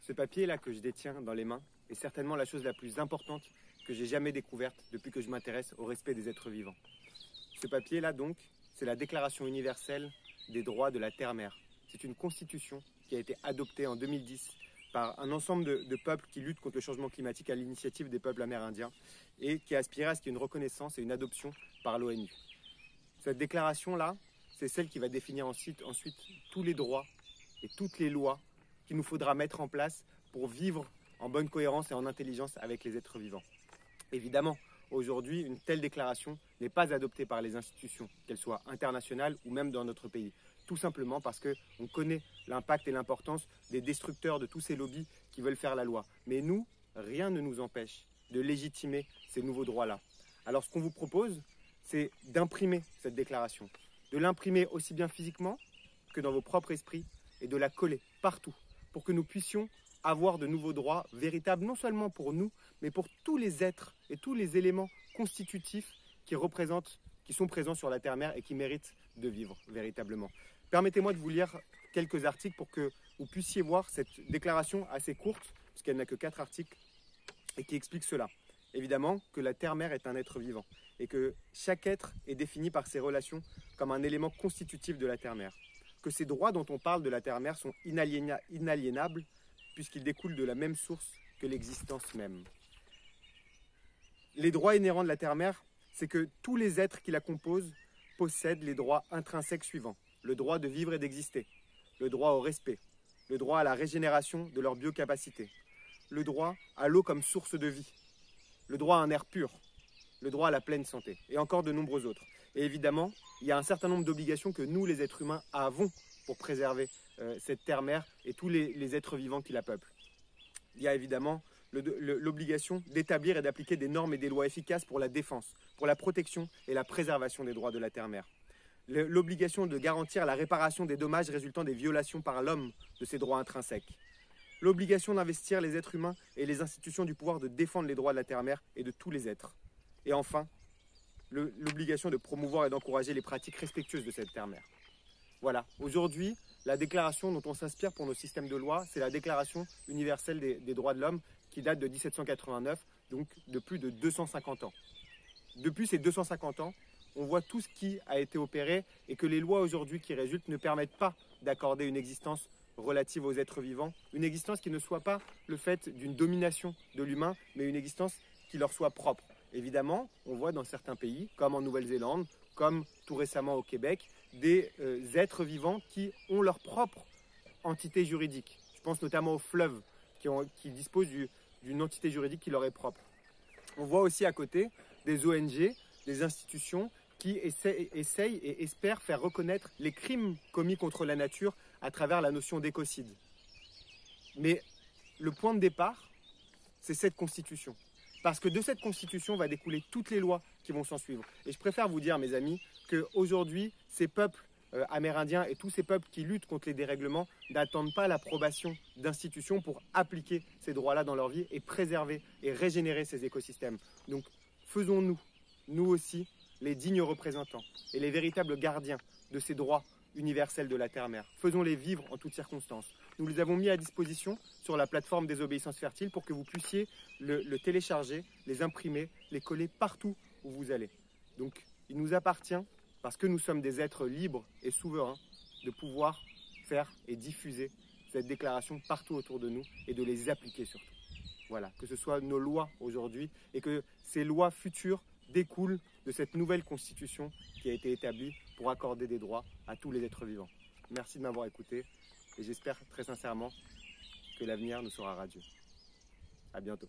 Ce papier-là que je détiens dans les mains est certainement la chose la plus importante que j'ai jamais découverte depuis que je m'intéresse au respect des êtres vivants. Ce papier-là donc, c'est la Déclaration universelle des droits de la Terre-Mère. C'est une constitution qui a été adoptée en 2010 par un ensemble de peuples qui luttent contre le changement climatique à l'initiative des peuples amérindiens et qui a aspiré à ce qu'il y ait une reconnaissance et une adoption par l'ONU. Cette déclaration-là, c'est celle qui va définir ensuite tous les droits et toutes les lois qu'il nous faudra mettre en place pour vivre en bonne cohérence et en intelligence avec les êtres vivants. Évidemment, aujourd'hui, une telle déclaration n'est pas adoptée par les institutions, qu'elles soient internationales ou même dans notre pays. Tout simplement parce qu'on connaît l'impact et l'importance des destructeurs de tous ces lobbies qui veulent faire la loi. Mais nous, rien ne nous empêche de légitimer ces nouveaux droits-là. Alors ce qu'on vous propose, c'est d'imprimer cette déclaration, de l'imprimer aussi bien physiquement que dans vos propres esprits et de la coller partout pour que nous puissions avoir de nouveaux droits véritables, non seulement pour nous, mais pour tous les êtres et tous les éléments constitutifs qui sont présents sur la Terre-Mère et qui méritent de vivre véritablement. Permettez-moi de vous lire quelques articles pour que vous puissiez voir cette déclaration assez courte, puisqu'elle n'a que 4 articles, et qui explique cela. Évidemment que la Terre-Mère est un être vivant et que chaque être est défini par ses relations comme un élément constitutif de la Terre-Mère. Que ces droits dont on parle de la Terre-Mère sont inaliénables puisqu'ils découlent de la même source que l'existence même. Les droits inhérents de la Terre-Mère, c'est que tous les êtres qui la composent possèdent les droits intrinsèques suivants. Le droit de vivre et d'exister, le droit au respect, le droit à la régénération de leur biocapacité, le droit à l'eau comme source de vie, le droit à un air pur, le droit à la pleine santé, et encore de nombreux autres. Et évidemment, il y a un certain nombre d'obligations que nous, les êtres humains, avons pour préserver cette terre-mère et tous les êtres vivants qui la peuplent. Il y a évidemment l'obligation d'établir et d'appliquer des normes et des lois efficaces pour la défense, pour la protection et la préservation des droits de la terre-mère. L'obligation de garantir la réparation des dommages résultant des violations par l'homme de ces droits intrinsèques. L'obligation d'investir les êtres humains et les institutions du pouvoir de défendre les droits de la terre-mère et de tous les êtres. Et enfin, l'obligation de promouvoir et d'encourager les pratiques respectueuses de cette terre-mère. Voilà, aujourd'hui, la déclaration dont on s'inspire pour nos systèmes de loi, c'est la Déclaration universelle des droits de l'homme qui date de 1789, donc de plus de 250 ans. Depuis ces 250 ans, on voit tout ce qui a été opéré et que les lois aujourd'hui qui résultent ne permettent pas d'accorder une existence relative aux êtres vivants, une existence qui ne soit pas le fait d'une domination de l'humain, mais une existence qui leur soit propre. Évidemment, on voit dans certains pays, comme en Nouvelle-Zélande, comme tout récemment au Québec, des êtres vivants qui ont leur propre entité juridique. Je pense notamment aux fleuves qui disposent d'une entité juridique qui leur est propre. On voit aussi à côté des ONG, des institutions qui essayent et espèrent faire reconnaître les crimes commis contre la nature à travers la notion d'écocide. Mais le point de départ, c'est cette constitution. Parce que de cette constitution va découler toutes les lois qui vont s'en suivre. Et je préfère vous dire, mes amis, qu'aujourd'hui, ces peuples amérindiens et tous ces peuples qui luttent contre les dérèglements n'attendent pas l'approbation d'institutions pour appliquer ces droits-là dans leur vie et préserver et régénérer ces écosystèmes. Donc, faisons-nous, nous aussi, les dignes représentants et les véritables gardiens de ces droits universels de la terre-mère. Faisons-les vivre en toutes circonstances. Nous les avons mis à disposition sur la plateforme Désobéissance Fertile pour que vous puissiez le télécharger, les imprimer, les coller partout où vous allez. Donc, il nous appartient, parce que nous sommes des êtres libres et souverains, de pouvoir faire et diffuser cette déclaration partout autour de nous et de les appliquer surtout. Voilà, que ce soit nos lois aujourd'hui et que ces lois futures découlent de cette nouvelle constitution qui a été établie pour accorder des droits à tous les êtres vivants. Merci de m'avoir écouté et j'espère très sincèrement que l'avenir nous sera radieux. À bientôt.